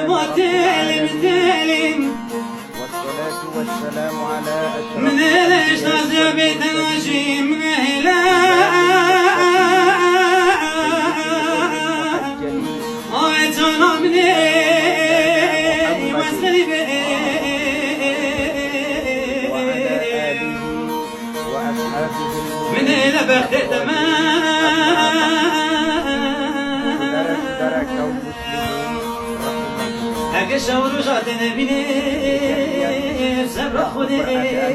الرحمن والصلاة والسلام على أشرف من الأشخاص بيت الوجيم إلى وعدنا مني واسلي به وعلى آله وأصحابه من إلى بخت saudara kaum muslimin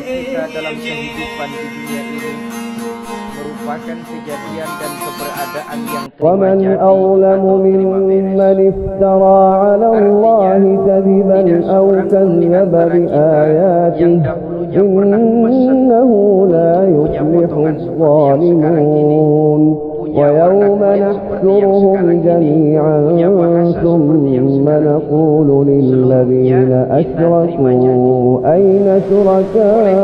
kita dalam kehidupan di dunia ini merupakan kejadian dan keberadaan yang ومن أظلم ممن افترى على الله كذبا أو كذب بآياته إنه لا يفلح الظالمون ويوم نحشرهم جميعا ثم نقول للذين أشركوا أين شركاؤكم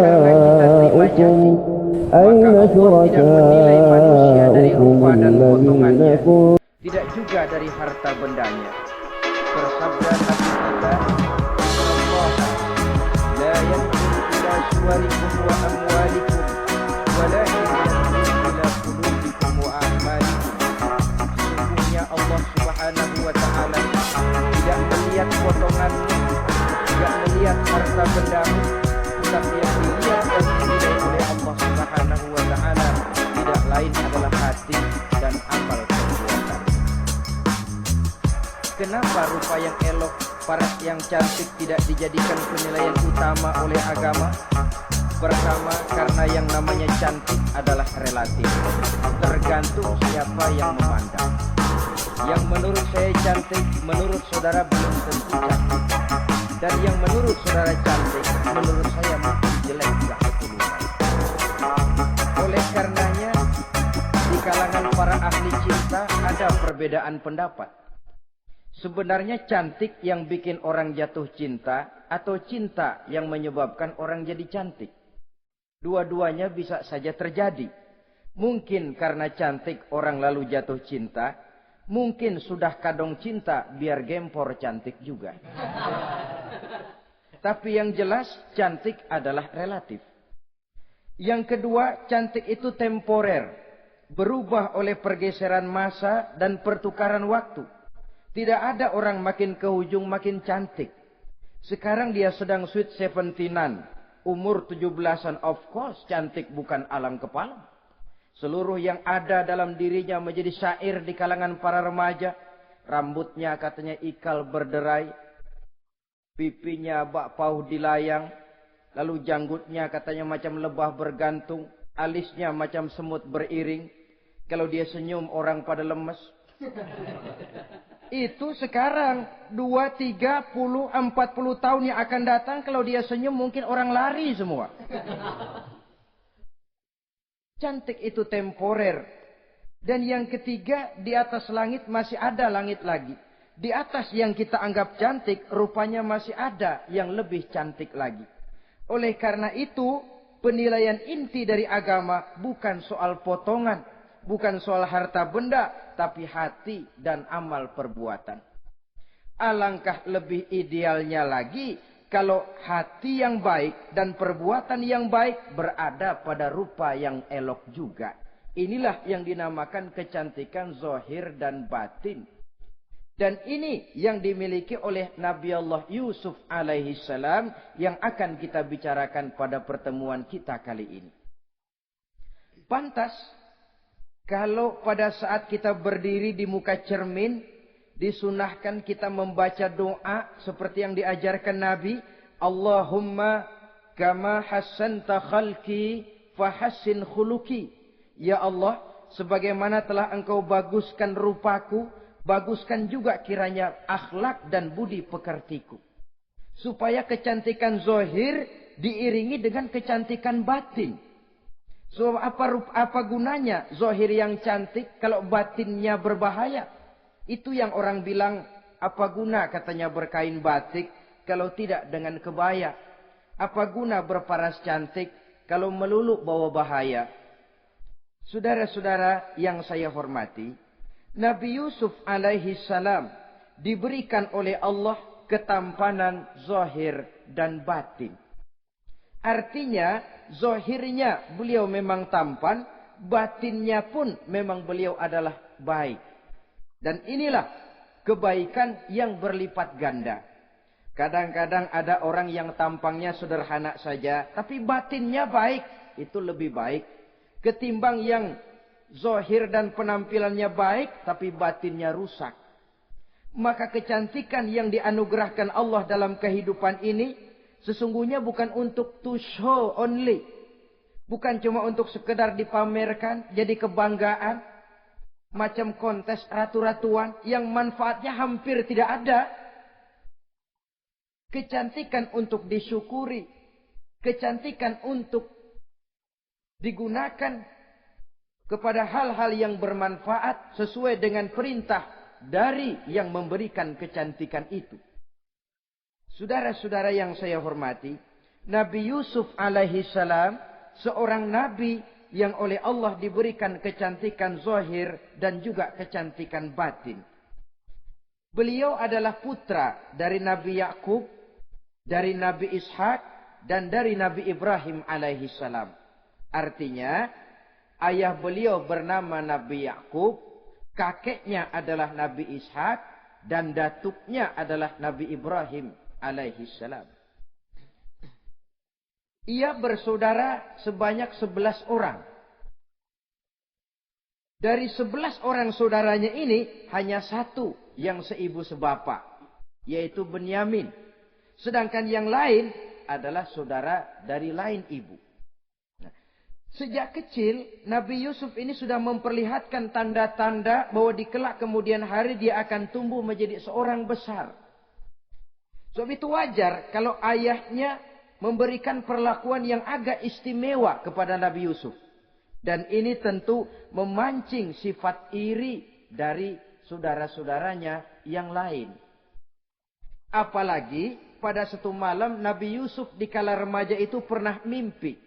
الذين كنتم. Tidak juga dari harta bendanya. Bersabda Nabi kita, la yanzuru ila suwarikum wa amwalikum walakin yanzuru ila qulubikum wa a'malikum. Sesungguhnya Allah Subhanahu wa taala tidak melihat potonganmu, tidak melihat harta bendamu, tetapi yang dilihat dan dinilai oleh Allah Subhanahu wa taala tidak lain adalah hati dan amal perbuatan. Kenapa rupa yang elok, paras yang cantik tidak dijadikan penilaian utama oleh agama? Pertama, karena yang namanya cantik adalah relatif, tergantung siapa yang memandang. Yang menurut saya cantik, menurut saudara belum tentu cantik. Dan yang menurut saudara cantik, menurut saya makin jelek juga keturunan. Oleh karenanya, di kalangan para ahli cinta ada perbedaan pendapat. Sebenarnya cantik yang bikin orang jatuh cinta atau cinta yang menyebabkan orang jadi cantik. Dua-duanya bisa saja terjadi. Mungkin karena cantik orang lalu jatuh cinta, mungkin sudah kadong cinta biar gempor cantik juga. Tapi yang jelas cantik adalah relatif. Yang kedua, cantik itu temporer, berubah oleh pergeseran masa dan pertukaran waktu. Tidak ada orang makin ke ujung makin cantik. Sekarang dia sedang sweet 17-an, umur 17-an, of course cantik bukan alang kepala. Seluruh yang ada dalam dirinya menjadi syair di kalangan para remaja. Rambutnya katanya ikal berderai, pipinya bak pauh dilayang, lalu janggutnya katanya macam lebah bergantung, alisnya macam semut beriring. Kalau dia senyum orang pada lemes. Itu sekarang 2, 3, 10, 40 tahun yang akan datang, kalau dia senyum mungkin orang lari semua. Cantik itu temporer. Dan yang ketiga, di atas langit masih ada langit lagi. Di atas yang kita anggap cantik, rupanya masih ada yang lebih cantik lagi. Oleh karena itu, penilaian inti dari agama bukan soal potongan, bukan soal harta benda, tapi hati dan amal perbuatan. Alangkah lebih idealnya lagi kalau hati yang baik dan perbuatan yang baik berada pada rupa yang elok juga. Inilah yang dinamakan kecantikan zahir dan batin. Dan ini yang dimiliki oleh Nabi Allah Yusuf alaihi salam yang akan kita bicarakan pada pertemuan kita kali ini. Pantas kalau pada saat kita berdiri di muka cermin, disunahkan kita membaca doa seperti yang diajarkan Nabi. Allahumma kama hassanta khalqi fahassin khuluqi. Ya Allah, sebagaimana telah engkau baguskan rupaku, baguskan juga kiranya akhlak dan budi pekertiku. Supaya kecantikan zahir diiringi dengan kecantikan batin. So apa gunanya zahir yang cantik kalau batinnya berbahaya? Itu yang orang bilang, apa guna katanya berkain batik kalau tidak dengan kebaya? Apa guna berparas cantik kalau melulu bawa bahaya? Saudara-saudara yang saya hormati, Nabi Yusuf alaihi salam diberikan oleh Allah ketampanan zahir dan batin. Artinya, zahirnya beliau memang tampan, batinnya pun memang beliau adalah baik. Dan inilah kebaikan yang berlipat ganda. Kadang-kadang ada orang yang tampangnya sederhana saja, tapi batinnya baik. Itu lebih baik ketimbang yang zahir dan penampilannya baik, tapi batinnya rusak. Maka kecantikan yang dianugerahkan Allah dalam kehidupan ini sesungguhnya bukan untuk to show only. Bukan cuma untuk sekedar dipamerkan, jadi kebanggaan. Macam kontes ratu-ratuan yang manfaatnya hampir tidak ada. Kecantikan untuk disyukuri. Kecantikan untuk digunakan kepada hal-hal yang bermanfaat sesuai dengan perintah dari yang memberikan kecantikan itu. Saudara-saudara yang saya hormati, Nabi Yusuf alaihi salam seorang nabi yang oleh Allah diberikan kecantikan zahir dan juga kecantikan batin. Beliau adalah putra dari Nabi Yakub, dari Nabi Ishak, dan dari Nabi Ibrahim alaihi salam. Artinya, ayah beliau bernama Nabi Yakub, kakeknya adalah Nabi Ishak, dan datuknya adalah Nabi Ibrahim alaihi salam. Ia bersaudara sebanyak 11 orang. Dari 11 orang saudaranya ini, hanya satu yang seibu sebapak, yaitu Benyamin. Sedangkan yang lain adalah saudara dari lain ibu. Nah, sejak kecil, Nabi Yusuf ini sudah memperlihatkan tanda-tanda bahwa di kelak kemudian hari dia akan tumbuh menjadi seorang besar. Sebab itu wajar kalau ayahnya memberikan perlakuan yang agak istimewa kepada Nabi Yusuf. Dan ini tentu memancing sifat iri dari saudara-saudaranya yang lain. Apalagi pada satu malam Nabi Yusuf di kala remaja itu pernah mimpi.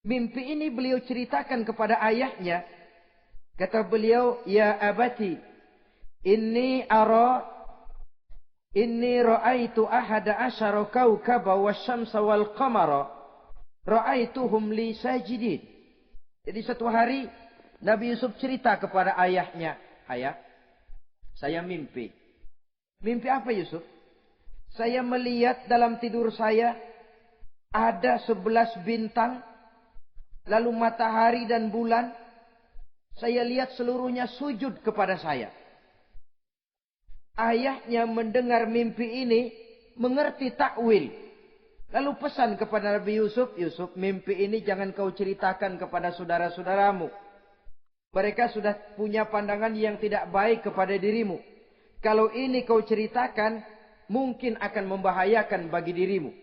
Mimpi ini beliau ceritakan kepada ayahnya. Kata beliau, "Ya abati, inni ra'aitu ahada asyara kawkaba wasyamsa wal qamara ra'aituhum li sajidin." Jadi satu hari Nabi Yusuf cerita kepada ayahnya, "Ayah, saya mimpi." Mimpi apa Yusuf? "Saya melihat dalam tidur saya ada 11 bintang, lalu matahari dan bulan. Saya lihat seluruhnya sujud kepada saya." Ayahnya mendengar mimpi ini, mengerti takwil. Lalu pesan kepada Nabi Yusuf, "Yusuf, mimpi ini jangan kau ceritakan kepada saudara-saudaramu. Mereka sudah punya pandangan yang tidak baik kepada dirimu. Kalau ini kau ceritakan, mungkin akan membahayakan bagi dirimu.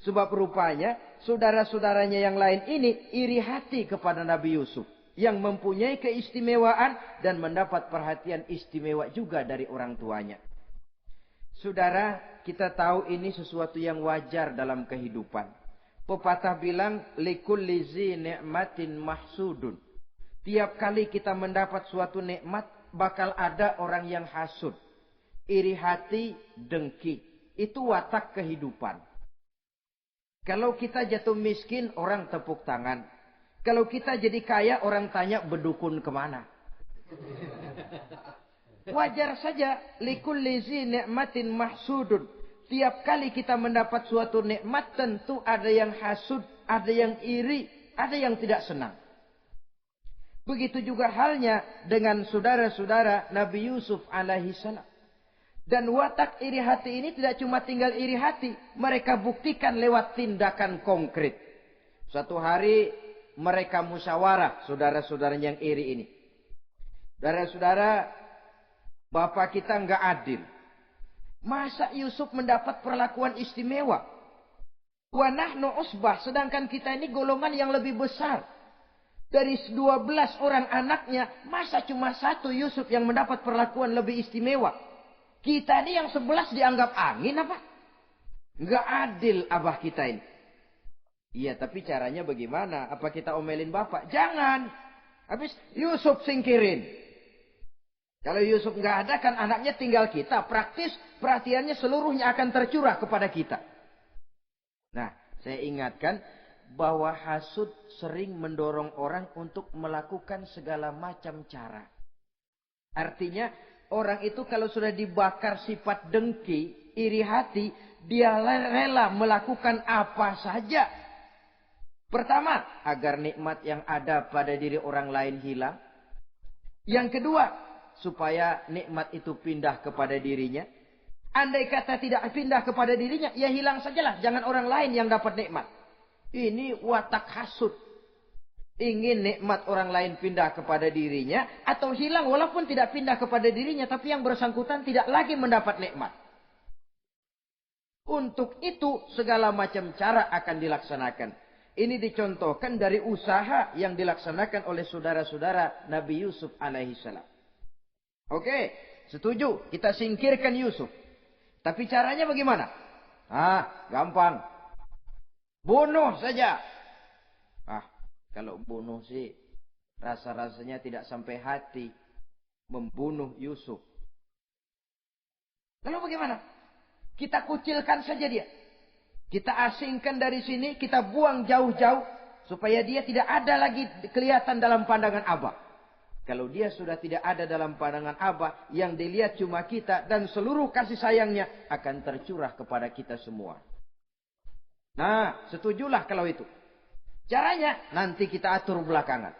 Sebab rupanya, saudara-saudaranya yang lain ini iri hati kepada Nabi Yusuf, yang mempunyai keistimewaan dan mendapat perhatian istimewa juga dari orang tuanya." Saudara, kita tahu ini sesuatu yang wajar dalam kehidupan. Pepatah bilang, "Likulli zi ni'matin mahsudun." Tiap kali kita mendapat suatu nikmat, bakal ada orang yang hasud, iri hati, dengki. Itu watak kehidupan. Kalau kita jatuh miskin, orang tepuk tangan. Kalau kita jadi kaya, orang tanya berdukun kemana. Wajar saja. Likulli zi ni'matin mahsudun. Tiap kali kita mendapat suatu nikmat, tentu ada yang hasud, ada yang iri, ada yang tidak senang. Begitu juga halnya dengan saudara-saudara Nabi Yusuf alaihi salam. Dan watak iri hati ini tidak cuma tinggal iri hati. Mereka buktikan lewat tindakan konkret. Suatu hari mereka musyawarah, saudara-saudara yang iri ini. Saudara-saudara, bapak kita enggak adil. Masa Yusuf mendapat perlakuan istimewa? Wa nahnu usbah, sedangkan kita ini golongan yang lebih besar. Dari 12 orang anaknya, masa cuma satu Yusuf yang mendapat perlakuan lebih istimewa? Kita ini yang 11 dianggap angin apa? Enggak adil abah kita ini. Iya, tapi caranya bagaimana? Apa kita omelin bapak? Jangan. Habis Yusuf singkirin. Kalau Yusuf nggak ada kan anaknya tinggal kita. Praktis perhatiannya seluruhnya akan tercurah kepada kita. Nah, saya ingatkan bahwa hasud sering mendorong orang untuk melakukan segala macam cara. Artinya orang itu kalau sudah dibakar sifat dengki, iri hati, dia rela melakukan apa saja. Pertama, agar nikmat yang ada pada diri orang lain hilang. Yang kedua, supaya nikmat itu pindah kepada dirinya. Andai kata tidak pindah kepada dirinya, ya hilang sajalah. Jangan orang lain yang dapat nikmat. Ini watak hasud. Ingin nikmat orang lain pindah kepada dirinya. Atau hilang walaupun tidak pindah kepada dirinya. Tapi yang bersangkutan tidak lagi mendapat nikmat. Untuk itu segala macam cara akan dilaksanakan. Ini dicontohkan dari usaha yang dilaksanakan oleh saudara-saudara Nabi Yusuf alaihissalam. Oke, setuju. Kita singkirkan Yusuf. Tapi caranya bagaimana? Gampang. Bunuh saja. Kalau bunuh sih rasa-rasanya tidak sampai hati membunuh Yusuf. Lalu bagaimana? Kita kucilkan saja dia. Kita asingkan dari sini, kita buang jauh-jauh supaya dia tidak ada lagi kelihatan dalam pandangan Abah. Kalau dia sudah tidak ada dalam pandangan Abah, yang dilihat cuma kita dan seluruh kasih sayangnya akan tercurah kepada kita semua. Nah, setujulah kalau itu. Caranya nanti kita atur belakangan.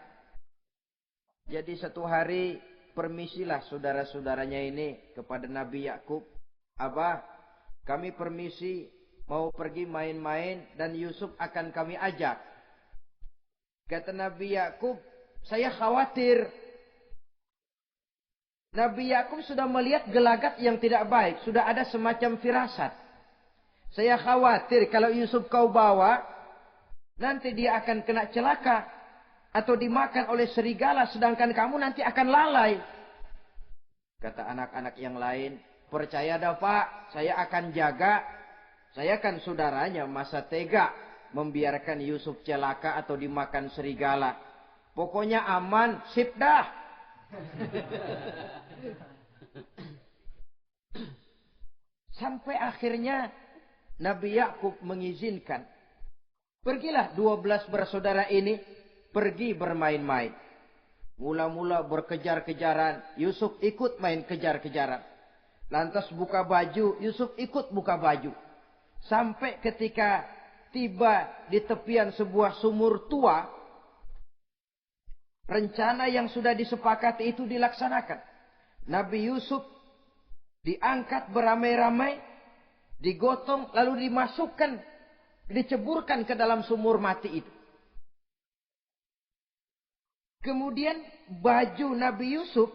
Jadi satu hari permisilah saudara-saudaranya ini kepada Nabi Yakub. Abah, kami permisi mau pergi main-main dan Yusuf akan kami ajak. Kata Nabi Yakub, saya khawatir. Nabi Yakub sudah melihat gelagat yang tidak baik. Sudah ada semacam firasat. Saya khawatir kalau Yusuf kau bawa, nanti dia akan kena celaka. Atau dimakan oleh serigala, sedangkan kamu nanti akan lalai. Kata anak-anak yang lain, percaya dah Pak, saya akan jaga. Saya kan saudaranya, masa tega membiarkan Yusuf celaka atau dimakan serigala. Pokoknya aman, sip dah. Sampai akhirnya Nabi Yakub mengizinkan. Pergilah 12 bersaudara ini pergi bermain-main. Mula-mula berkejar-kejaran, Yusuf ikut main kejar-kejaran. Lantas buka baju, Yusuf ikut buka baju. Sampai ketika tiba di tepian sebuah sumur tua, rencana yang sudah disepakati itu dilaksanakan. Nabi Yusuf diangkat beramai-ramai, digotong, lalu dimasukkan, diceburkan ke dalam sumur mati itu. Kemudian baju Nabi Yusuf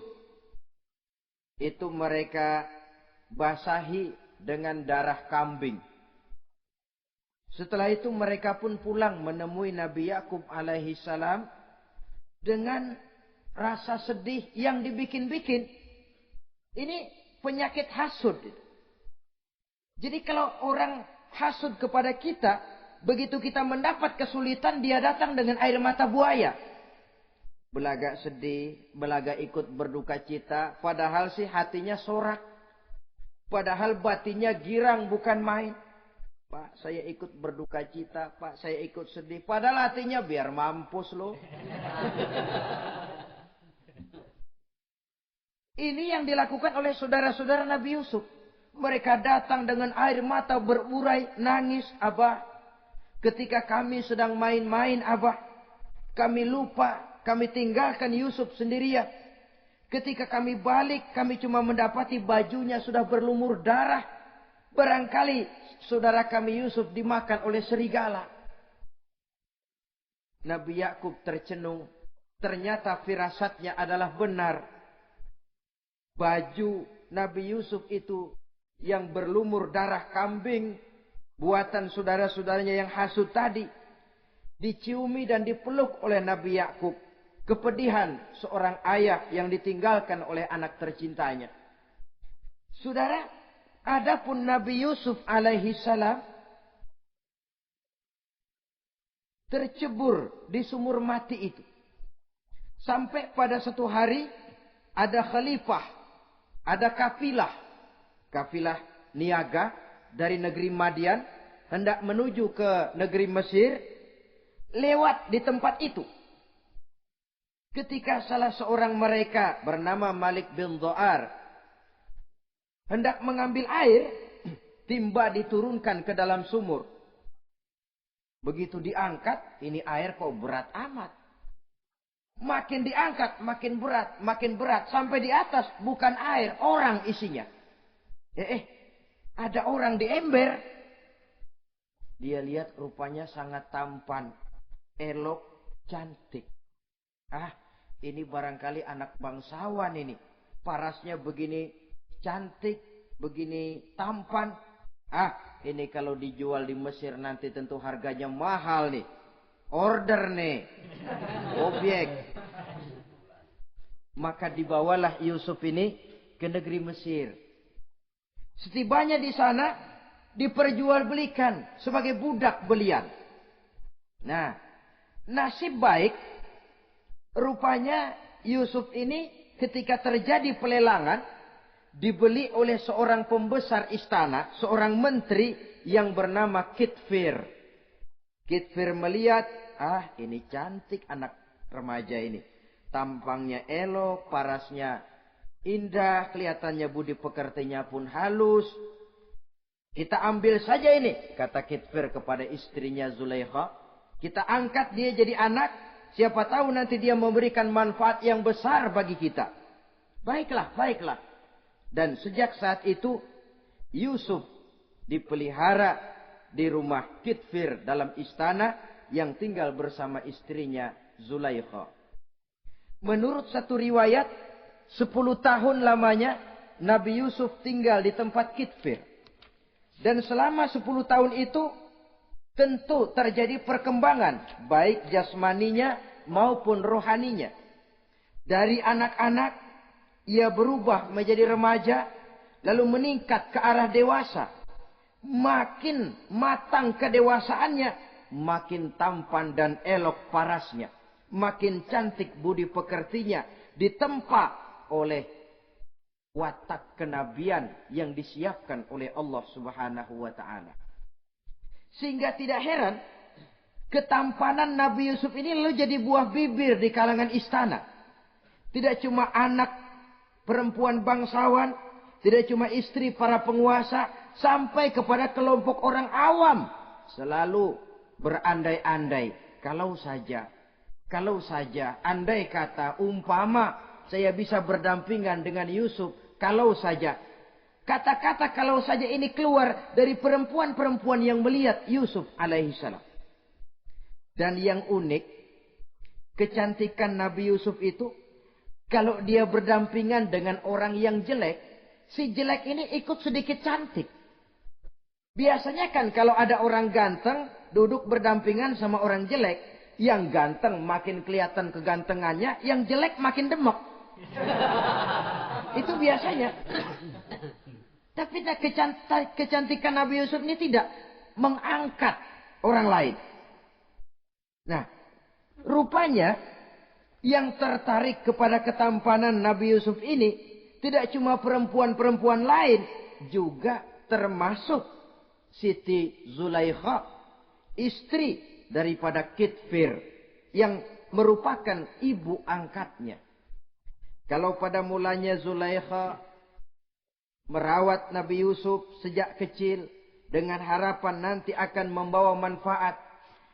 itu mereka basahi dengan darah kambing. Setelah itu mereka pun pulang menemui Nabi Yakub alaihi salam dengan rasa sedih yang dibikin-bikin. Ini penyakit hasud. Jadi kalau orang hasud kepada kita, begitu kita mendapat kesulitan, dia datang dengan air mata buaya. Belaga sedih, belaga ikut berduka cita, padahal sih hatinya sorak. Padahal batinnya girang bukan main. Pak, saya ikut berduka cita, Pak, saya ikut sedih. Padahal hatinya biar mampus loh. Ini yang dilakukan oleh saudara-saudara Nabi Yusuf. Mereka datang dengan air mata berurai, nangis, Abah. Ketika kami sedang main-main, Abah, kami lupa, kami tinggalkan Yusuf sendirian. Ketika kami balik, kami cuma mendapati bajunya sudah berlumur darah. Barangkali saudara kami Yusuf dimakan oleh serigala. Nabi Yakub tercenung. Ternyata firasatnya adalah benar. Baju Nabi Yusuf itu yang berlumur darah kambing, buatan saudara-saudaranya yang hasud tadi, diciumi dan dipeluk oleh Nabi Yakub. Kepedihan seorang ayah yang ditinggalkan oleh anak tercintanya. Saudara, adapun Nabi Yusuf alaihi salam tercebur di sumur mati itu. Sampai pada satu hari ada khalifah ada kafilah niaga dari negeri Madian hendak menuju ke negeri Mesir, lewat di tempat itu. Ketika salah seorang mereka bernama Malik bin Dha'ar hendak mengambil air, timba diturunkan ke dalam sumur. Begitu diangkat, ini air kok berat amat. Makin diangkat, makin berat. Sampai di atas, bukan air, orang isinya. Ada orang di ember. Dia lihat rupanya sangat tampan, elok, cantik. Ini barangkali anak bangsawan ini. Parasnya begini cantik, begini tampan. Ini kalau dijual di Mesir nanti tentu harganya mahal nih. Order nih. Objek. Maka dibawalah Yusuf ini ke negeri Mesir. Setibanya di sana diperjualbelikan sebagai budak belian. Nah, nasib baik rupanya Yusuf ini ketika terjadi pelelangan dibeli oleh seorang pembesar istana, seorang menteri yang bernama Kitfir. Kitfir melihat, ini cantik anak remaja ini. Tampangnya elok, parasnya indah, kelihatannya budi pekertinya pun halus. Kita ambil saja ini, kata Kitfir kepada istrinya Zulaikha. Kita angkat dia jadi anak, siapa tahu nanti dia memberikan manfaat yang besar bagi kita. Baiklah. Dan sejak saat itu Yusuf dipelihara di rumah Kitfir dalam istana yang tinggal bersama istrinya Zulaikha. Menurut satu riwayat 10 tahun lamanya Nabi Yusuf tinggal di tempat Kitfir. Dan selama 10 tahun itu tentu terjadi perkembangan baik jasmaninya maupun rohaninya. Dari anak-anak ia berubah menjadi remaja, lalu meningkat ke arah dewasa. Makin matang kedewasaannya, makin tampan dan elok parasnya. Makin cantik budi pekertinya, ditempa oleh watak kenabian yang disiapkan oleh Allah Subhanahu wa Ta'ala. Sehingga tidak heran, ketampanan Nabi Yusuf ini lalu jadi buah bibir di kalangan istana. Tidak cuma anak perempuan bangsawan, tidak cuma istri para penguasa, sampai kepada kelompok orang awam selalu berandai-andai. Kalau saja, andai kata, umpama saya bisa berdampingan dengan Yusuf, kalau saja. Kata-kata kalau saja ini keluar dari perempuan-perempuan yang melihat Yusuf alaihissalam. Dan yang unik, kecantikan Nabi Yusuf itu, kalau dia berdampingan dengan orang yang jelek, si jelek ini ikut sedikit cantik. Biasanya kan kalau ada orang ganteng duduk berdampingan sama orang jelek, yang ganteng makin kelihatan kegantengannya, yang jelek makin demek. Itu biasanya. Tapi kecantikan Nabi Yusuf ini tidak mengangkat orang lain. Nah, rupanya yang tertarik kepada ketampanan Nabi Yusuf ini tidak cuma perempuan-perempuan lain, juga termasuk Siti Zulaikha, istri daripada Kitfir, yang merupakan ibu angkatnya. Kalau pada mulanya Zulaikha merawat Nabi Yusuf sejak kecil dengan harapan nanti akan membawa manfaat.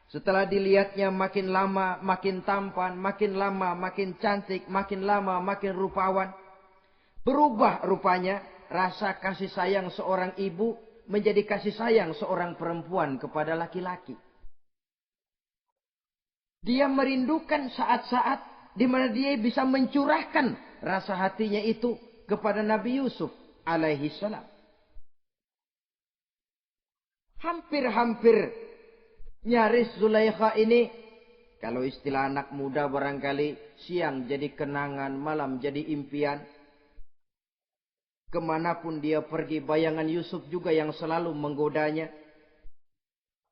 Setelah dilihatnya makin lama makin tampan, makin lama makin cantik, makin lama makin rupawan. Berubah rupanya rasa kasih sayang seorang ibu menjadi kasih sayang seorang perempuan kepada laki-laki. Dia merindukan saat-saat di mana dia bisa mencurahkan rasa hatinya itu kepada Nabi Yusuf alaihi salam. Hampir-hampir nyaris Zulaikha ini, kalau istilah anak muda barangkali, siang jadi kenangan, malam jadi impian. Kemanapun dia pergi, bayangan Yusuf juga yang selalu menggodanya.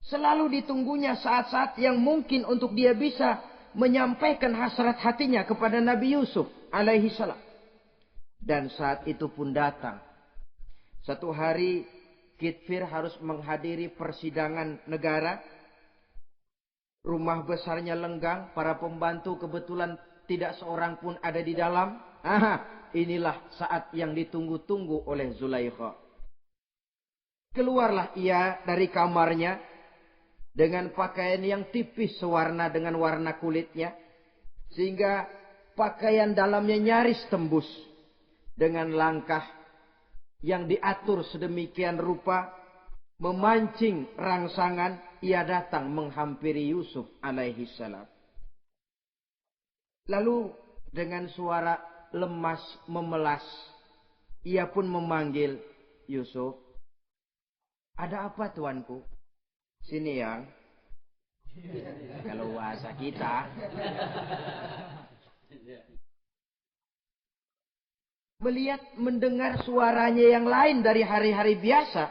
Selalu ditunggunya saat-saat yang mungkin untuk dia bisa menyampaikan hasrat hatinya kepada Nabi Yusuf alaihi salam. Dan saat itu pun datang. Satu hari Kitfir harus menghadiri persidangan negara. Rumah besarnya lenggang, para pembantu kebetulan tidak seorang pun ada di dalam. Inilah saat yang ditunggu-tunggu oleh Zulaikha. Keluarlah ia dari kamarnya dengan pakaian yang tipis sewarna dengan warna kulitnya, sehingga pakaian dalamnya nyaris tembus. Dengan langkah yang diatur sedemikian rupa, memancing rangsangan, ia datang menghampiri Yusuf alaihi salam. Lalu dengan suara lemas memelas, ia pun memanggil Yusuf. Ada apa tuanku? Sini yang. Kalau bahasa kita. Melihat, mendengar suaranya yang lain dari hari-hari biasa.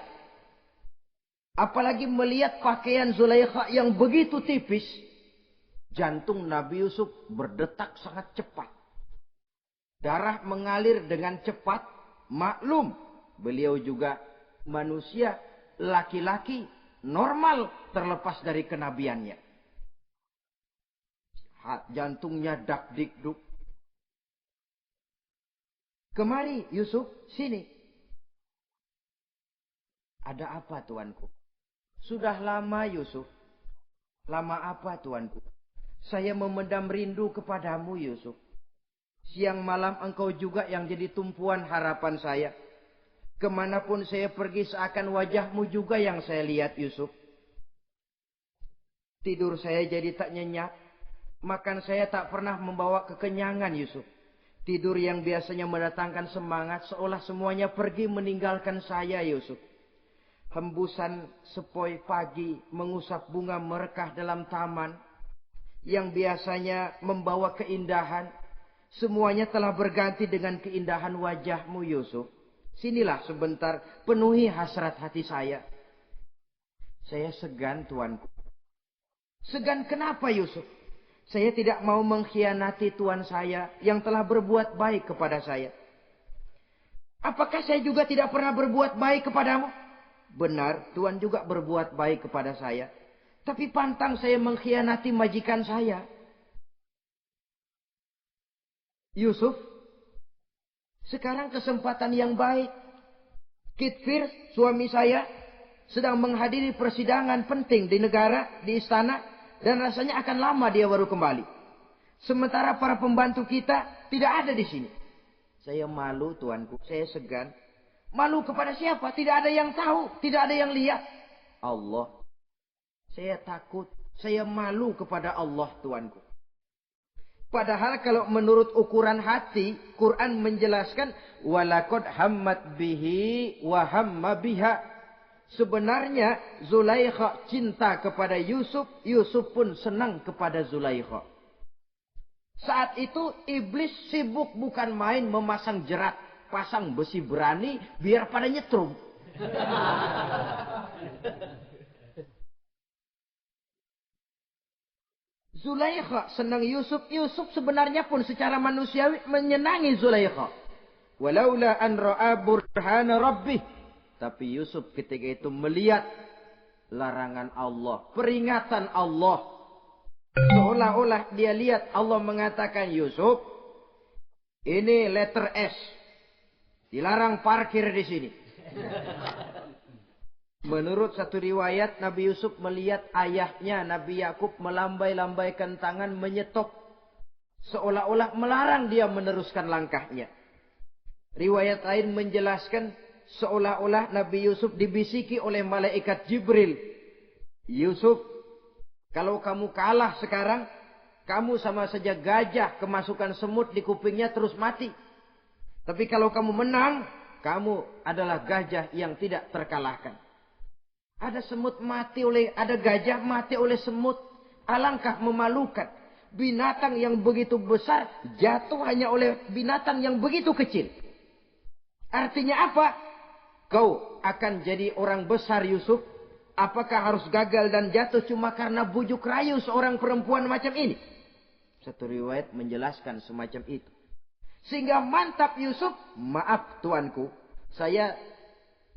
Apalagi melihat pakaian Zulaikha yang begitu tipis. Jantung Nabi Yusuf berdetak sangat cepat. Darah mengalir dengan cepat. Maklum, beliau juga manusia, laki-laki, normal terlepas dari kenabiannya. Jantungnya dak-dik-duk. Kemari Yusuf, sini. Ada apa tuanku? Sudah lama Yusuf. Lama apa tuanku? Saya memendam rindu kepadamu Yusuf. Siang malam engkau juga yang jadi tumpuan harapan saya. Kemanapun saya pergi seakan wajahmu juga yang saya lihat Yusuf. Tidur saya jadi tak nyenyak. Makan saya tak pernah membawa kekenyangan Yusuf. Tidur yang biasanya mendatangkan semangat seolah semuanya pergi meninggalkan saya Yusuf. Hembusan sepoi pagi mengusap bunga merekah dalam taman yang biasanya membawa keindahan. Semuanya telah berganti dengan keindahan wajahmu Yusuf. Sinilah sebentar, penuhi hasrat hati saya. Saya segan tuanku. Segan kenapa Yusuf? Saya tidak mau mengkhianati Tuhan saya yang telah berbuat baik kepada saya. Apakah saya juga tidak pernah berbuat baik kepadamu? Benar, Tuhan juga berbuat baik kepada saya. Tapi pantang saya mengkhianati majikan saya. Yusuf, sekarang kesempatan yang baik. Kitfir, suami saya, sedang menghadiri persidangan penting di negara, di istana. Dan rasanya akan lama dia baru kembali. Sementara para pembantu kita tidak ada di sini. Saya malu tuanku, saya segan. Malu kepada siapa? Tidak ada yang tahu, tidak ada yang lihat. Allah. Saya takut, saya malu kepada Allah tuanku. Padahal kalau menurut ukuran hati, Quran menjelaskan walaqad hammat bihi wa hamma biha. Sebenarnya Zulaikha cinta kepada Yusuf, Yusuf pun senang kepada Zulaikha. Saat itu iblis sibuk bukan main memasang jerat, pasang besi berani biar pada nyetrum. Zulaikha senang Yusuf, Yusuf sebenarnya pun secara manusiawi menyenangi Zulaikha. Walaula an ra'a burhana rabbih. Tapi Yusuf ketika itu melihat larangan Allah, peringatan Allah. Seolah-olah dia lihat Allah mengatakan, Yusuf, ini letter S. Dilarang parkir di sini. Menurut satu riwayat, Nabi Yusuf melihat ayahnya, Nabi Yakub melambai-lambaikan tangan menyetop. Seolah-olah melarang dia meneruskan langkahnya. Riwayat lain menjelaskan, seolah-olah Nabi Yusuf dibisiki oleh malaikat Jibril. Yusuf, kalau kamu kalah sekarang, kamu sama saja gajah kemasukan semut di kupingnya terus mati. Tapi kalau kamu menang, kamu adalah gajah yang tidak terkalahkan. Ada semut mati oleh, ada gajah mati oleh semut. Alangkah memalukan. Binatang yang begitu besar jatuh hanya oleh binatang yang begitu kecil. Artinya apa? Kau akan jadi orang besar Yusuf. Apakah harus gagal dan jatuh cuma karena bujuk rayu seorang perempuan macam ini? Satu riwayat menjelaskan semacam itu. Sehingga mantap Yusuf, maaf tuanku, saya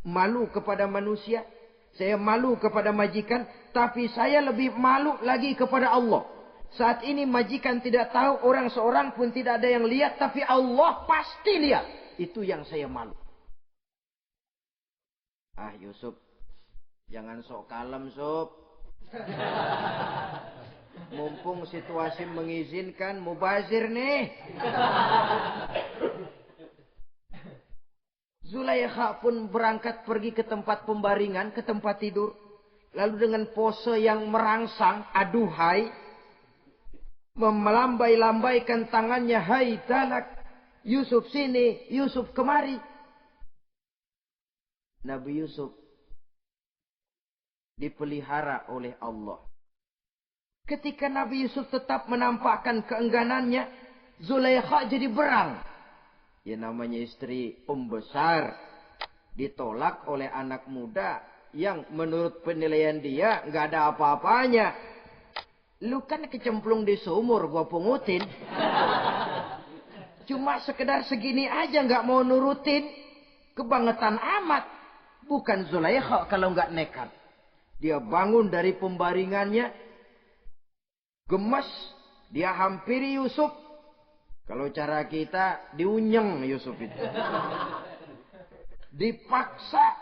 malu kepada manusia, saya malu kepada majikan, tapi saya lebih malu lagi kepada Allah. Saat ini majikan tidak tahu, orang seorang pun tidak ada yang lihat, tapi Allah pasti lihat. Itu yang saya malu. Ah Yusuf, jangan sok kalem Sob. Mumpung situasi mengizinkan, mubazir nih. Zulaikha pun berangkat pergi ke tempat pembaringan, ke tempat tidur. Lalu dengan pose yang merangsang, aduhai, melambai-lambaikan tangannya, hai talak, Yusuf sini, Yusuf kemari. Nabi Yusuf dipelihara oleh Allah. Ketika Nabi Yusuf tetap menampakkan keengganannya, Zulaikha jadi berang. Ya namanya istri pembesar ditolak oleh anak muda yang menurut penilaian dia nggak ada apa-apanya. Lu kan kecemplung di sumur, gua pungutin. Cuma sekedar segini aja nggak mau nurutin. Kebangetan amat. Bukan Zulaikha kalau nggak nekat. Dia bangun dari pembaringannya, gemes, dia hampiri Yusuf. Kalau cara kita diunyeng Yusuf itu. Dipaksa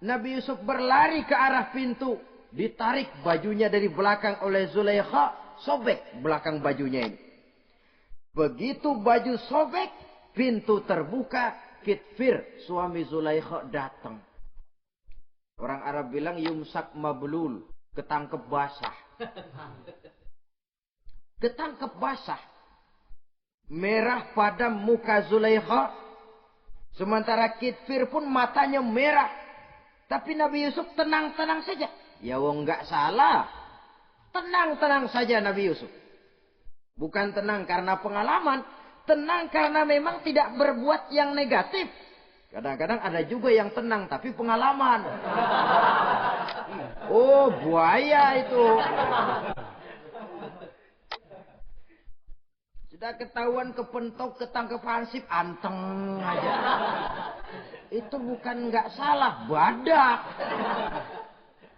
Nabi Yusuf berlari ke arah pintu. Ditarik bajunya dari belakang oleh Zulaikha. Sobek belakang bajunya ini. Begitu baju sobek, pintu terbuka. Kitfir, suami Zulaikha, datang. Orang Arab bilang yumsak mablul. Ketangkep basah. Ketangkep basah. Merah padam muka Zulaikha. Sementara Kitfir pun matanya merah. Tapi Nabi Yusuf tenang-tenang saja. Ya wong nggak salah. Tenang-tenang saja Nabi Yusuf. Bukan tenang karena pengalaman. Tenang karena memang tidak berbuat yang negatif. Kadang-kadang ada juga yang tenang tapi pengalaman. Oh buaya itu. Sudah ketahuan kepentok, ketangkep hansip, anteng aja. Itu bukan nggak salah, badak.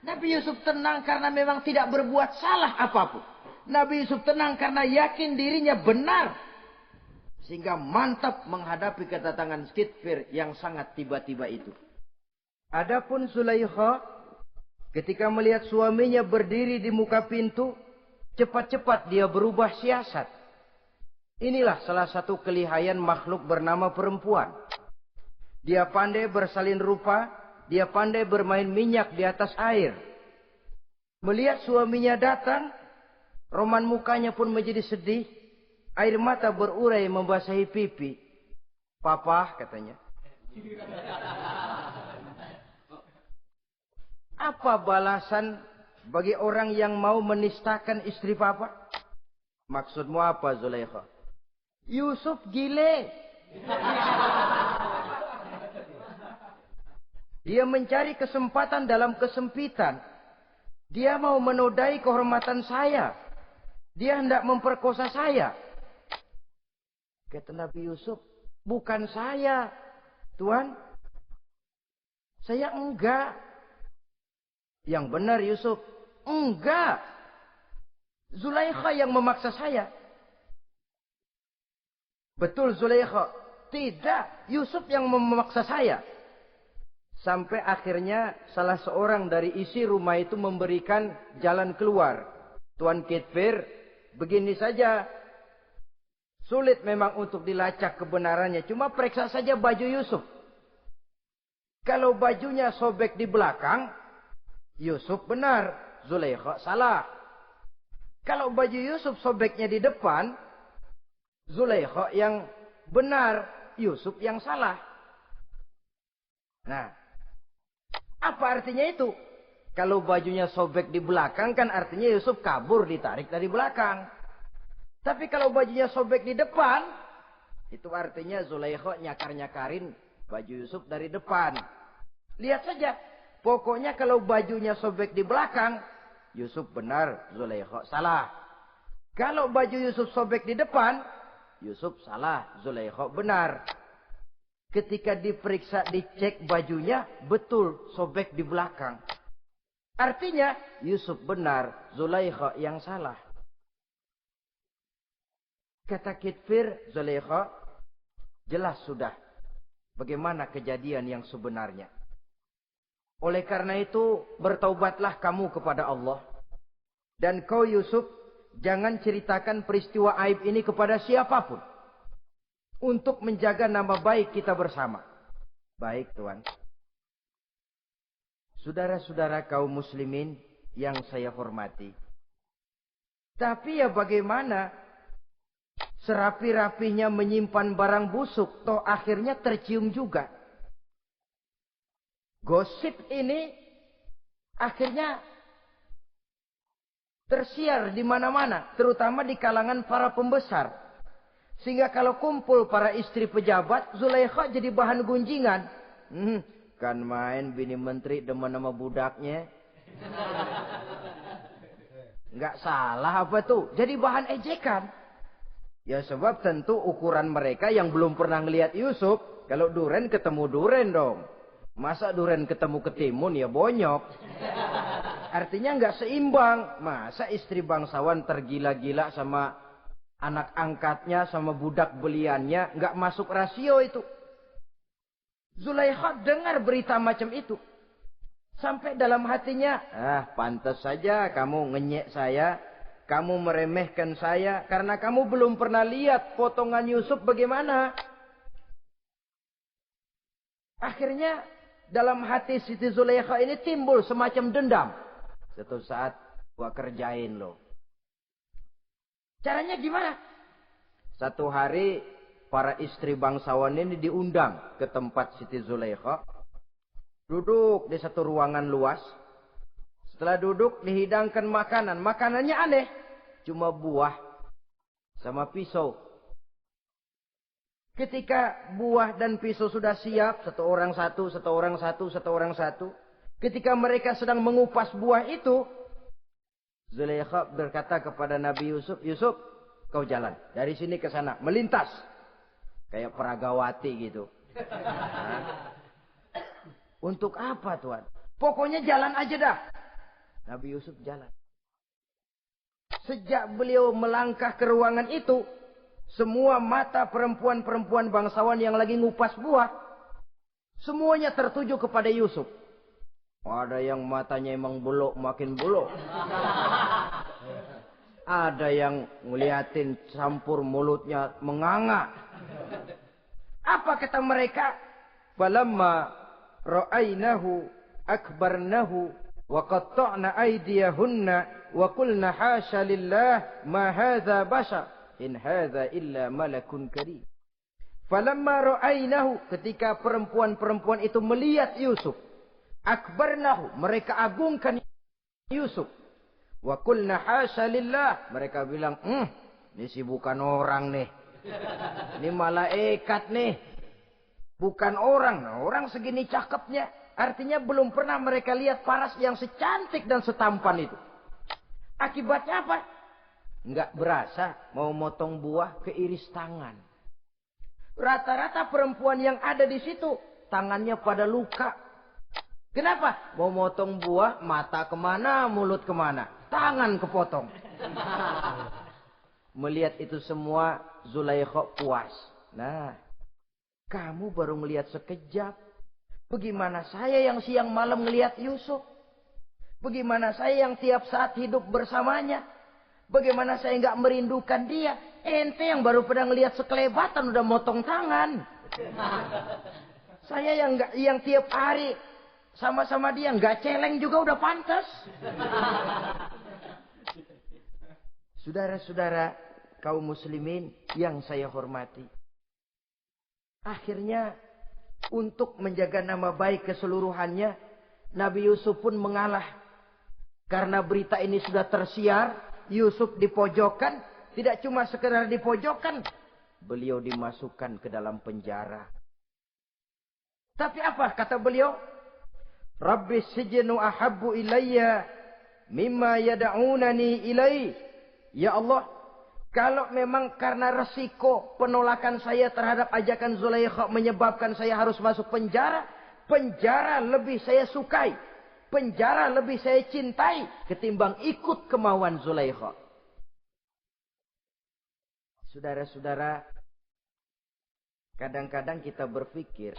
Nabi Yusuf tenang karena memang tidak berbuat salah apapun. Nabi Yusuf tenang karena yakin dirinya benar. Sehingga mantap menghadapi kedatangan Kitfir yang sangat tiba-tiba itu. Adapun Zulaikha, ketika melihat suaminya berdiri di muka pintu, cepat-cepat dia berubah siasat. Inilah salah satu kelihayan makhluk bernama perempuan. Dia pandai bersalin rupa, dia pandai bermain minyak di atas air. Melihat suaminya datang, roman mukanya pun menjadi sedih. Air mata berurai membasahi pipi. Papa, katanya. Apa balasan bagi orang yang mau menistakan istri papa? Maksudmu apa, Zulaikha? Yusuf gile. Dia mencari kesempatan dalam kesempitan. Dia mau menodai kehormatan saya. Dia hendak memperkosa saya. Kata Nabi Yusuf, bukan saya, Tuan. Saya enggak. Yang benar Yusuf, enggak. Zulaikha yang memaksa saya. Betul Zulaikha, tidak. Yusuf yang memaksa saya. Sampai akhirnya salah seorang dari isi rumah itu memberikan jalan keluar. Tuan Kitfir, begini saja. Sulit memang untuk dilacak kebenarannya. Cuma periksa saja baju Yusuf. Kalau bajunya sobek di belakang, Yusuf benar. Zulaikha salah. Kalau baju Yusuf sobeknya di depan, Zulaikha yang benar. Yusuf yang salah. Nah, apa artinya itu? Kalau bajunya sobek di belakang kan artinya Yusuf kabur ditarik dari belakang. Tapi kalau bajunya sobek di depan, itu artinya Zulaikha nyakar-nyakarin baju Yusuf dari depan. Lihat saja. Pokoknya kalau bajunya sobek di belakang, Yusuf benar, Zulaikha salah. Kalau baju Yusuf sobek di depan, Yusuf salah, Zulaikha benar. Ketika diperiksa, dicek bajunya, betul sobek di belakang. Artinya Yusuf benar, Zulaikha yang salah. Kata Kitfir, Zulaikha, jelas sudah bagaimana kejadian yang sebenarnya. Oleh karena itu, bertaubatlah kamu kepada Allah. Dan kau Yusuf, jangan ceritakan peristiwa aib ini kepada siapapun. Untuk menjaga nama baik kita bersama. Baik Tuan. Saudara-saudara kaum muslimin yang saya hormati. Tapi ya bagaimana? Serapi-rapinya menyimpan barang busuk, toh akhirnya tercium juga. Gosip ini akhirnya tersiar di mana-mana, terutama di kalangan para pembesar. Sehingga kalau kumpul para istri pejabat, Zulaikha jadi bahan gunjingan. Kan main bini menteri demen sama budaknya. Nggak salah apa tuh? Jadi bahan ejekan. Ya sebab tentu ukuran mereka yang belum pernah ngelihat Yusuf, kalau duren ketemu duren dong. Masa duren ketemu ketimun ya bonyok. Artinya nggak seimbang. Masa istri bangsawan tergila-gila sama anak angkatnya, sama budak beliannya, nggak masuk rasio itu. Zulaikha dengar berita macam itu. Sampai dalam hatinya, pantas saja kamu ngenyek saya. Kamu meremehkan saya karena kamu belum pernah lihat potongan Yusuf bagaimana. Akhirnya dalam hati Siti Zulaikha ini timbul semacam dendam. Suatu saat gua kerjain lo. Caranya gimana? Satu hari para istri bangsawan ini diundang ke tempat Siti Zulaikha. Duduk di satu ruangan luas. Setelah duduk dihidangkan makanan. Makanannya aneh. Cuma buah sama pisau. Ketika buah dan pisau sudah siap. Satu orang satu, satu orang satu, satu orang satu. Ketika mereka sedang mengupas buah itu. Zulaikha berkata kepada Nabi Yusuf. Yusuf, kau jalan. Dari sini ke sana. Melintas. Kayak peragawati gitu. Untuk apa Tuhan? Pokoknya jalan aja dah. Nabi Yusuf jalan. Sejak beliau melangkah ke ruangan itu, semua mata perempuan-perempuan bangsawan yang lagi ngupas buah, semuanya tertuju kepada Yusuf. Ada yang matanya emang belok, makin belok. Ada yang ngeliatin campur mulutnya menganga. Apa kata mereka? Falamma ra'ainahu akbarnahu wa qatta'na aydiyahunna wa qulna hasya lillah ma hadza bashar in hadza illa malakun karim. Falamma ra'ainahu, ketika perempuan-perempuan itu melihat Yusuf, akbarnahu, mereka agungkan Yusuf. Wa qulna hasya lillah, mereka bilang, ini sih bukan orang nih. Ini malaikat nih. Bukan orang. Nah, orang segini cakepnya. Artinya belum pernah mereka lihat paras yang secantik dan setampan itu. Akibatnya apa? Nggak berasa mau motong buah keiris tangan. Rata-rata perempuan yang ada di situ tangannya pada luka. Kenapa? Mau motong buah, mata kemana, mulut kemana, tangan kepotong. Melihat itu semua, Zulaikha puas. Nah, kamu baru melihat sekejap. Bagaimana saya yang siang malam melihat Yusuf? Bagaimana saya yang tiap saat hidup bersamanya? Bagaimana saya nggak merindukan dia? Ente yang baru pernah ngelihat sekelebatan udah motong tangan. Saya yang tiap hari sama-sama dia nggak celeng juga udah pantas. Saudara-saudara kaum muslimin yang saya hormati. Akhirnya untuk menjaga nama baik keseluruhannya, Nabi Yusuf pun mengalah. Karena berita ini sudah tersiar, Yusuf dipojokkan, tidak cuma sekedar dipojokkan, beliau dimasukkan ke dalam penjara. Tapi apa kata beliau? Rabbis sijnu ahabbu ilayya mimma yad'unani ilai. Ya Allah, Kalau memang karena resiko penolakan saya terhadap ajakan Zulaikha menyebabkan saya harus masuk penjara, penjara lebih saya sukai, penjara lebih saya cintai ketimbang ikut kemauan Zulaikha. Saudara-saudara, kadang-kadang kita berpikir,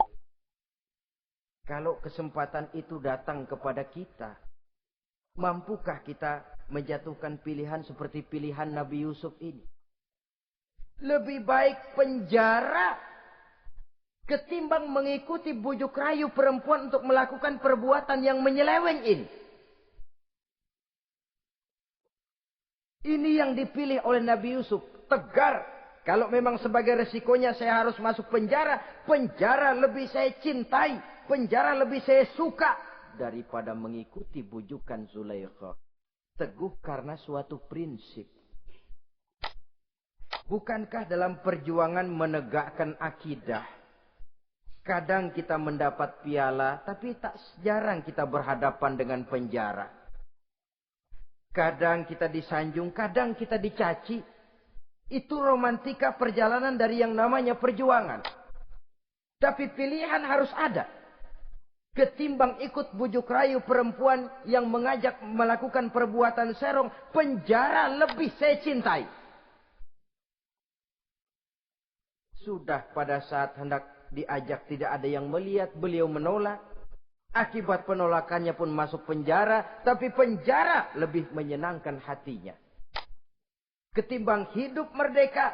kalau kesempatan itu datang kepada kita, mampukah kita menjatuhkan pilihan seperti pilihan Nabi Yusuf ini? Lebih baik penjara ketimbang mengikuti bujuk rayu perempuan untuk melakukan perbuatan yang menyeleweng ini. Ini yang dipilih oleh Nabi Yusuf. Tegar. Kalau memang sebagai resikonya saya harus masuk penjara, penjara lebih saya cintai, penjara lebih saya suka daripada mengikuti bujukan Zulaikha. Teguh karena suatu prinsip. Bukankah dalam perjuangan menegakkan akidah, kadang kita mendapat piala, tapi tak jarang kita berhadapan dengan penjara. Kadang kita disanjung, kadang kita dicaci. Itu romantika perjalanan dari yang namanya perjuangan. Tapi pilihan harus ada. Ketimbang ikut bujuk rayu perempuan yang mengajak melakukan perbuatan serong, penjara lebih saya cintai. Sudah pada saat hendak diajak tidak ada yang melihat, beliau menolak. Akibat penolakannya pun masuk penjara, tapi penjara lebih menyenangkan hatinya. Ketimbang hidup merdeka,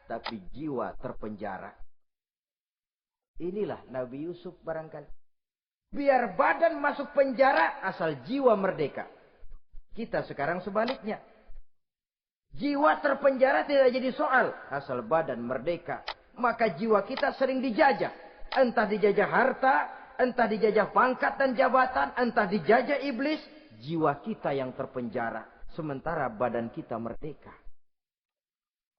tapi jiwa terpenjara. Inilah Nabi Yusuf barangkali. Biar badan masuk penjara, asal jiwa merdeka. Kita sekarang sebaliknya. Jiwa terpenjara tidak jadi soal, asal badan merdeka. Maka jiwa kita sering dijajah. Entah dijajah harta, entah dijajah pangkat dan jabatan, entah dijajah iblis. Jiwa kita yang terpenjara, sementara badan kita merdeka.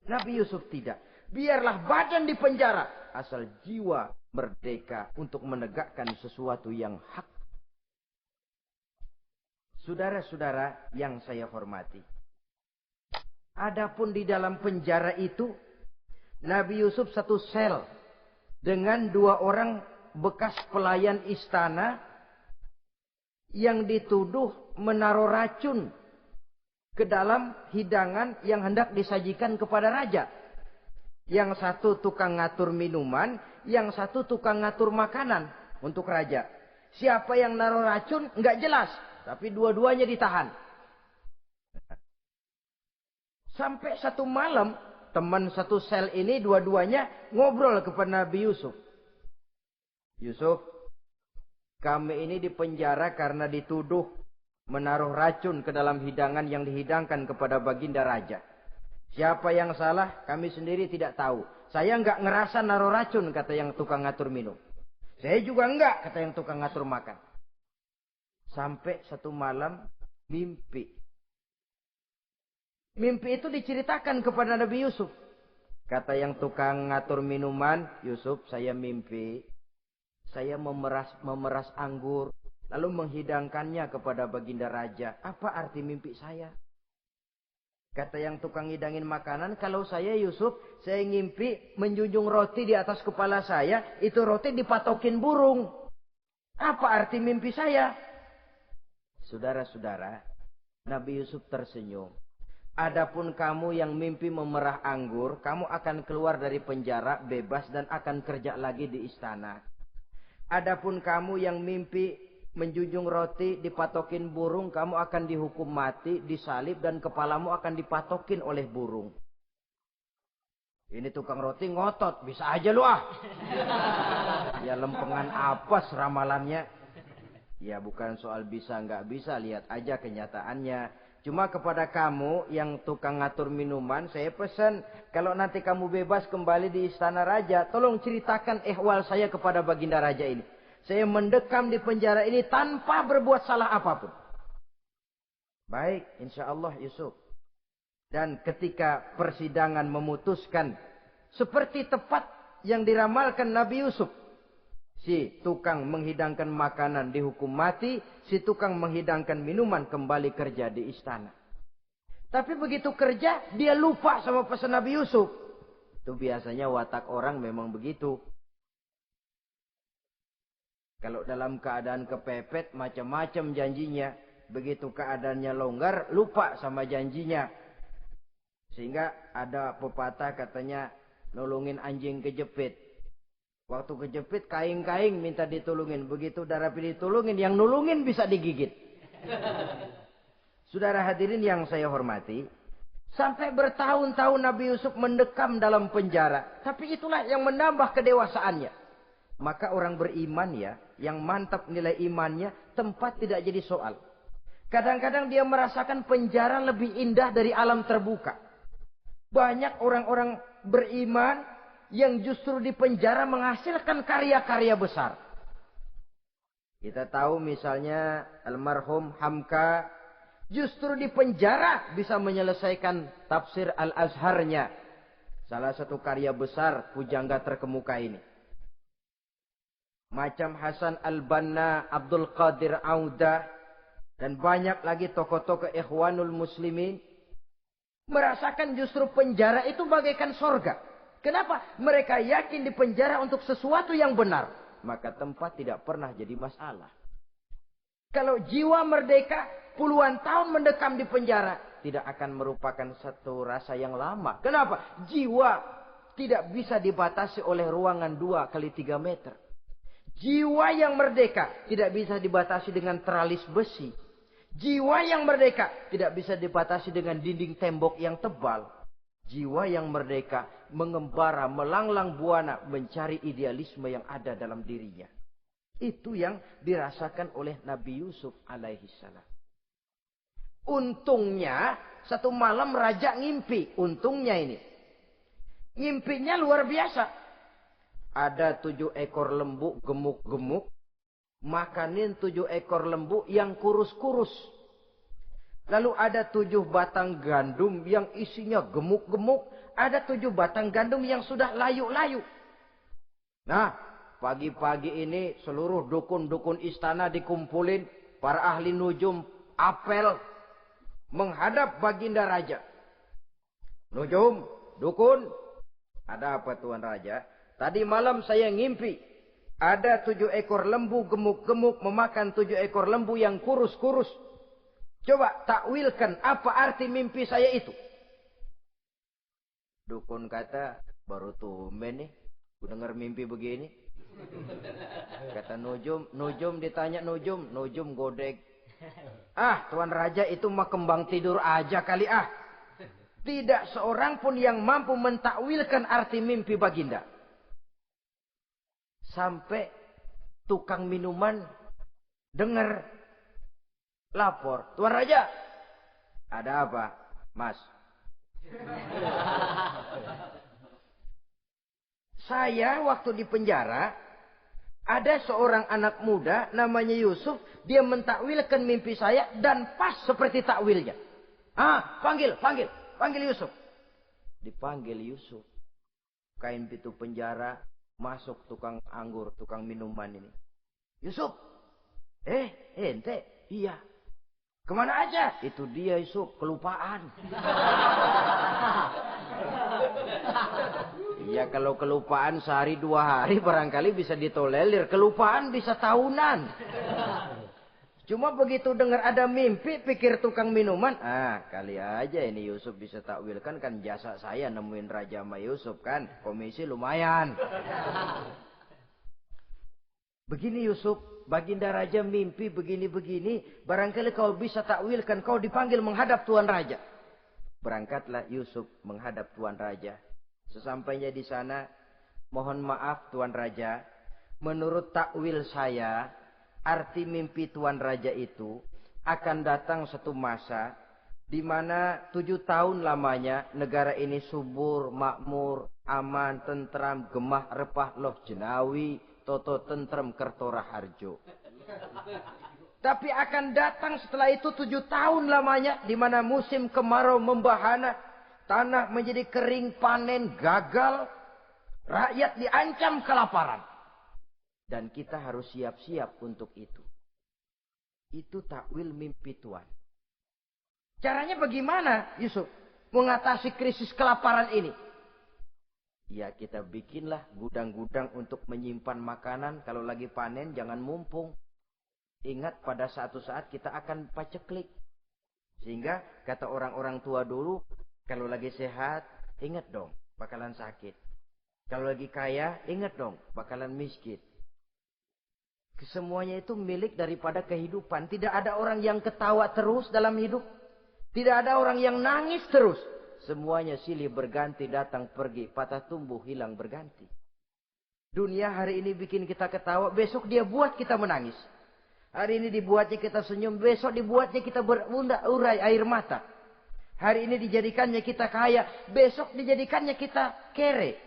Nabi Yusuf tidak. Biarlah badan di penjara, asal jiwa merdeka untuk menegakkan sesuatu yang hak. Saudara-saudara yang saya hormati. Adapun di dalam penjara itu, Nabi Yusuf satu sel dengan 2 orang bekas pelayan istana yang dituduh menaruh racun ke dalam hidangan yang hendak disajikan kepada raja. Yang satu tukang ngatur minuman, yang satu tukang ngatur makanan untuk raja. Siapa yang naruh racun nggak jelas, tapi dua-duanya ditahan. Sampai satu malam, teman satu sel ini dua-duanya ngobrol kepada Nabi Yusuf. Yusuf, kami ini dipenjara karena dituduh menaruh racun ke dalam hidangan yang dihidangkan kepada baginda raja. Siapa yang salah, kami sendiri tidak tahu. Saya enggak ngerasa naruh racun, kata yang tukang ngatur minum. Saya juga enggak, kata yang tukang ngatur makan. Sampai satu malam, mimpi. Mimpi itu diceritakan kepada Nabi Yusuf. Kata yang tukang ngatur minuman, Yusuf, saya mimpi. Saya memeras anggur. Lalu menghidangkannya kepada baginda raja. Apa arti mimpi saya? Kata yang tukang hidangin makanan, kalau saya Yusuf, saya ngimpi menjunjung roti di atas kepala saya, itu roti dipatokin burung. Apa arti mimpi saya? Saudara-saudara, Nabi Yusuf tersenyum. Adapun kamu yang mimpi memerah anggur, kamu akan keluar dari penjara bebas dan akan kerja lagi di istana. Adapun kamu yang mimpi menjunjung roti dipatokin burung, kamu akan dihukum mati, disalib, dan kepalamu akan dipatokin oleh burung. Ini tukang roti ngotot, bisa aja lu ah. Ya lempengan apa ramalannya? Ya bukan soal bisa nggak bisa, lihat aja kenyataannya. Cuma kepada kamu yang tukang ngatur minuman, saya pesan, kalau nanti kamu bebas kembali di istana raja, tolong ceritakan ihwal saya kepada baginda raja ini. Saya mendekam di penjara ini tanpa berbuat salah apapun. Baik, insya Allah Yusuf. Dan ketika persidangan memutuskan, seperti tepat yang diramalkan Nabi Yusuf. Si tukang menghidangkan makanan dihukum mati, si tukang menghidangkan minuman kembali kerja di istana. Tapi begitu kerja, dia lupa sama pesan Nabi Yusuf. Itu biasanya watak orang memang begitu. Kalau dalam keadaan kepepet, macam-macam janjinya. Begitu keadaannya longgar, lupa sama janjinya. Sehingga ada pepatah katanya, nolongin anjing kejepit. Waktu kejepit, kaing-kaing minta ditolongin. Begitu darah ditolongin, yang nolongin bisa digigit. Saudara hadirin yang saya hormati, sampai bertahun-tahun Nabi Yusuf mendekam dalam penjara. Tapi itulah yang menambah kedewasaannya. Maka orang beriman ya, yang mantap nilai imannya, tempat tidak jadi soal. Kadang-kadang dia merasakan penjara lebih indah dari alam terbuka. Banyak orang-orang beriman yang justru di penjara menghasilkan karya-karya besar. Kita tahu misalnya almarhum Hamka, justru di penjara bisa menyelesaikan tafsir Al-Azharnya. Salah satu karya besar pujangga terkemuka ini. Macam Hasan Al-Banna, Abdul Qadir Audah, dan banyak lagi tokoh-tokoh Ikhwanul Muslimin. Merasakan justru penjara itu bagaikan sorga. Kenapa? Mereka yakin di penjara untuk sesuatu yang benar. Maka tempat tidak pernah jadi masalah. Kalau jiwa merdeka, puluhan tahun mendekam di penjara, tidak akan merupakan satu rasa yang lama. Kenapa? Jiwa tidak bisa dibatasi oleh ruangan 2 kali 3 meter. Jiwa yang merdeka tidak bisa dibatasi dengan teralis besi. Jiwa yang merdeka tidak bisa dibatasi dengan dinding tembok yang tebal. Jiwa yang merdeka mengembara, melanglang buana, mencari idealisme yang ada dalam dirinya. Itu yang dirasakan oleh Nabi Yusuf alaihissalam. Untungnya, satu malam raja ngimpi. Untungnya ini. Ngimpinya luar biasa. Ada 7 ekor lembu gemuk-gemuk. Makanin 7 ekor lembu yang kurus-kurus. Lalu ada 7 batang gandum yang isinya gemuk-gemuk. Ada 7 batang gandum yang sudah layu-layu. Nah, pagi-pagi ini seluruh dukun-dukun istana dikumpulin. Para ahli nujum apel menghadap baginda raja. Nujum, dukun, ada apa Tuan Raja? Tadi malam saya ngimpi. Ada 7 ekor lembu gemuk-gemuk memakan 7 ekor lembu yang kurus-kurus. Coba takwilkan apa arti mimpi saya itu. Dukun kata, baru tumben nih. Ku dengar mimpi begini. Kata Nujum ditanya Nujum godek. Ah, Tuan Raja itu mah kembang tidur aja kali ah. Tidak seorang pun yang mampu mentakwilkan arti mimpi baginda. Sampai tukang minuman dengar lapor. Tuan Raja, ada apa, Mas? Saya waktu di penjara, ada seorang anak muda namanya Yusuf. Dia mentakwilkan mimpi saya dan pas seperti takwilnya. Ah, panggil Yusuf. Dipanggil Yusuf. Kain pintu penjara. Masuk tukang anggur, tukang minuman ini. Yusuf. Ente? Iya. Kemana aja? Itu dia Yusuf, kelupaan. Iya, kalau kelupaan sehari 2 hari barangkali bisa ditolerir. Kelupaan bisa tahunan. Cuma begitu dengar ada mimpi, pikir tukang minuman. Ah, kali aja ini Yusuf bisa takwilkan, kan jasa saya nemuin Raja sama Yusuf kan. Komisi lumayan. Begini Yusuf, baginda Raja mimpi begini-begini. Barangkali kau bisa takwilkan, kau dipanggil menghadap Tuan Raja. Berangkatlah Yusuf menghadap Tuan Raja. Sesampainya di sana, mohon maaf Tuan Raja. Menurut takwil saya, arti mimpi Tuan Raja itu akan datang satu masa di mana 7 tahun lamanya negara ini subur, makmur, aman, tentram, gemah, repah, loh jenawi, toto tentrem, kertora harjo. Tapi akan datang setelah itu 7 tahun lamanya di mana musim kemarau membahana, tanah menjadi kering, panen gagal, rakyat diancam kelaparan. Dan kita harus siap-siap untuk itu. Itu takwil mimpi Tuhan. Caranya bagaimana, Yusuf? Mengatasi krisis kelaparan ini. Ya, kita bikinlah gudang-gudang untuk menyimpan makanan. Kalau lagi panen jangan mumpung. Ingat pada suatu saat kita akan paceklik. Sehingga kata orang-orang tua dulu, kalau lagi sehat, ingat dong, bakalan sakit. Kalau lagi kaya, ingat dong, bakalan miskin. Semuanya itu milik daripada kehidupan. Tidak ada orang yang ketawa terus dalam hidup. Tidak ada orang yang nangis terus. Semuanya silih berganti, datang pergi, patah tumbuh, hilang berganti. Dunia hari ini bikin kita ketawa, besok dia buat kita menangis. Hari ini dibuatnya kita senyum, besok dibuatnya kita berurai air mata. Hari ini dijadikannya kita kaya, besok dijadikannya kita kere.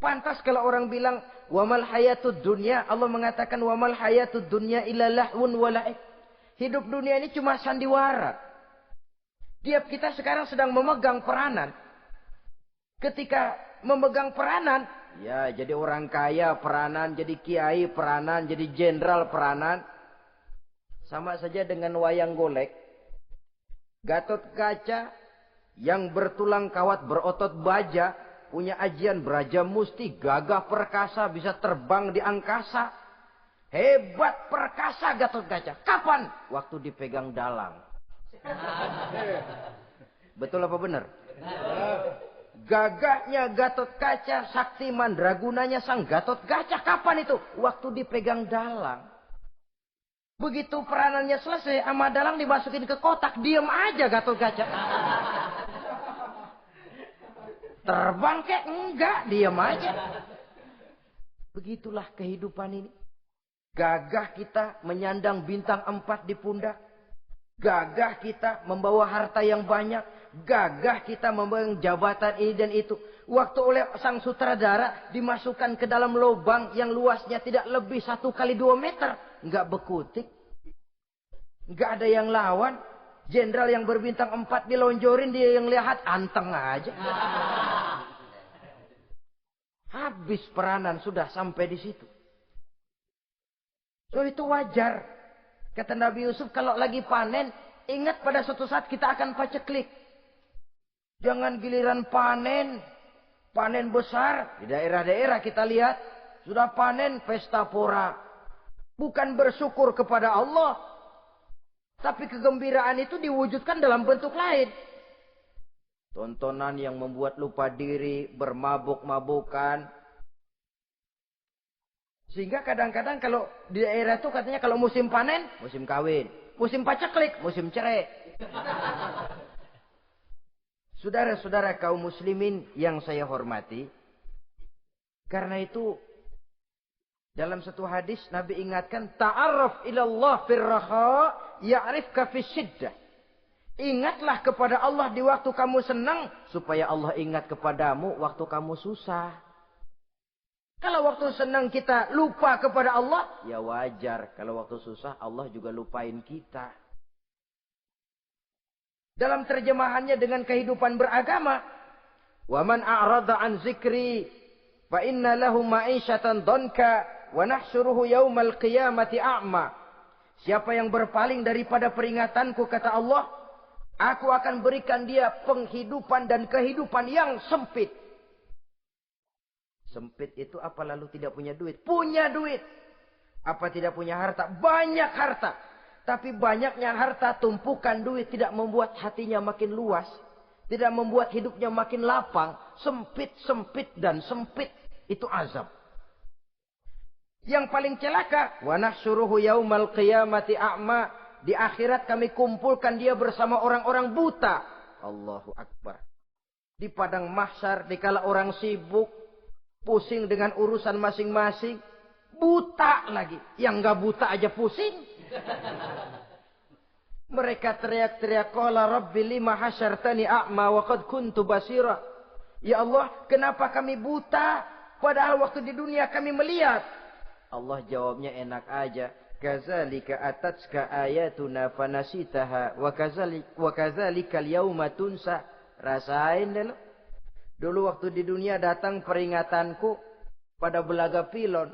Pantas kalau orang bilang, wamal hayatud dunya, Allah mengatakan wamal hayatud dunya illa lahwun wa la'ib. Hidup dunia ini cuma sandiwara. Tiap kita sekarang sedang memegang peranan. Ketika memegang peranan, ya jadi orang kaya peranan, jadi kiai peranan, jadi jenderal peranan. Sama saja dengan wayang golek. Gatot Kaca yang bertulang kawat berotot baja, punya ajian beraja musti, gagah perkasa, bisa terbang di angkasa. Hebat perkasa Gatot Kaca. Kapan? Waktu dipegang dalang. Betul apa benar? Gagahnya Gatot Kaca, sakti mandragunanya sang Gatot Kaca. Kapan itu? Waktu dipegang dalang. Begitu peranannya selesai, sama dalang dimasukin ke kotak, diam aja Gatot Kaca. Terbang kek? Enggak, diam aja. Begitulah kehidupan ini. Gagah kita menyandang bintang 4 di pundak. Gagah kita membawa harta yang banyak. Gagah kita membawa jabatan ini dan itu. Waktu oleh sang sutradara dimasukkan ke dalam lubang yang luasnya tidak lebih 1 kali 2 meter. Enggak bekutik. Enggak ada yang lawan. Jenderal yang berbintang 4 dilonjorin, dia yang lihat anteng aja. Habis peranan sudah sampai di situ. So itu wajar. Kata Nabi Yusuf, kalau lagi panen, ingat pada suatu saat kita akan paceklik. Jangan giliran panen, panen besar. Di daerah-daerah kita lihat, sudah panen pesta pora. Bukan bersyukur kepada Allah. Tapi kegembiraan itu diwujudkan dalam bentuk lain. Tontonan yang membuat lupa diri, bermabuk-mabukan. Sehingga kadang-kadang kalau di daerah itu katanya kalau musim panen, musim kawin. Musim paceklik, musim cerai. Saudara-saudara kaum muslimin yang saya hormati. Karena itu, dalam satu hadis Nabi ingatkan, ta'arraf ilallah firraha ya'rifka fisyiddah. Ingatlah kepada Allah di waktu kamu senang, supaya Allah ingat kepadamu waktu kamu susah. Kalau waktu senang kita lupa kepada Allah, ya wajar. Kalau waktu susah, Allah juga lupain kita. Dalam terjemahannya dengan kehidupan beragama, وَمَنْ أَعْرَضَ عَنْ ذِكْرِي فَإِنَّ لَهُ مَعِيشَةً ضَنْكَ وَنَحْشُرُهُ يَوْمَ الْقِيَامَةِ أَعْمَى. Siapa yang berpaling daripada peringatanku, kata Allah, aku akan berikan dia penghidupan dan kehidupan yang sempit. Sempit itu apa lalu tidak punya duit? Punya duit. Apa tidak punya harta? Banyak harta. Tapi banyaknya harta, tumpukan duit tidak membuat hatinya makin luas. Tidak membuat hidupnya makin lapang. Sempit, sempit, dan sempit. Itu azab. Yang paling celaka. Wa nahsyuruhu yaumal qiyamati a'ma. Di akhirat kami kumpulkan dia bersama orang-orang buta. Allahu Akbar. Di padang mahsyar, dikala orang sibuk. Pusing dengan urusan masing-masing. Buta lagi. Yang gak buta aja pusing. Mereka teriak-teriak. Qala Rabbi lima hasyartani a'ma wa qad kuntu basira. Ya Allah, kenapa kami buta? Padahal waktu di dunia kami melihat. Allah jawabnya enak aja. Kazalika atatska ayatuna fanasitaha. Wa kazalika al-yawma tunsa. Rasain deh lo. Dulu waktu di dunia datang peringatanku pada belaga pilon.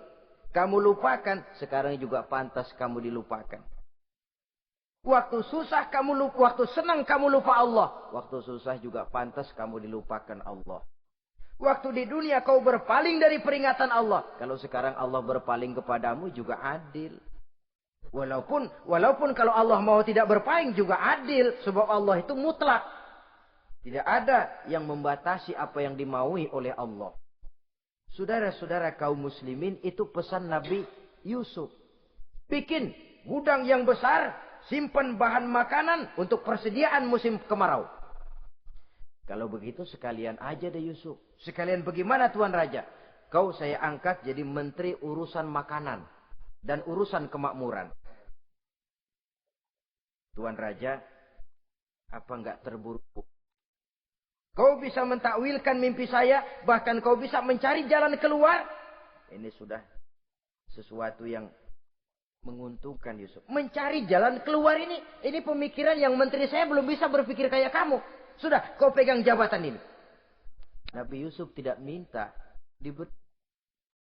Kamu lupakan. Sekarang juga pantas kamu dilupakan. Waktu susah kamu lupa, waktu senang kamu lupa Allah. Waktu susah juga pantas kamu dilupakan Allah. Waktu di dunia kau berpaling dari peringatan Allah. Kalau sekarang Allah berpaling kepadamu juga adil. Walaupun kalau Allah mau tidak berpaling juga adil. Sebab Allah itu mutlak. Tidak ada yang membatasi apa yang dimaui oleh Allah. Saudara-saudara kaum muslimin, itu pesan Nabi Yusuf. Bikin gudang yang besar, simpan bahan makanan untuk persediaan musim kemarau. Kalau begitu sekalian aja deh Yusuf. Sekalian bagaimana Tuan Raja? Kau saya angkat jadi menteri urusan makanan dan urusan kemakmuran. Tuan Raja, apa enggak terburu-buru? Kau bisa mentakwilkan mimpi saya, bahkan kau bisa mencari jalan keluar. Ini sudah sesuatu yang menguntungkan Yusuf. Mencari jalan keluar ini pemikiran yang menteri saya belum bisa berpikir kayak kamu. Sudah, kau pegang jabatan ini. Nabi Yusuf tidak minta diberi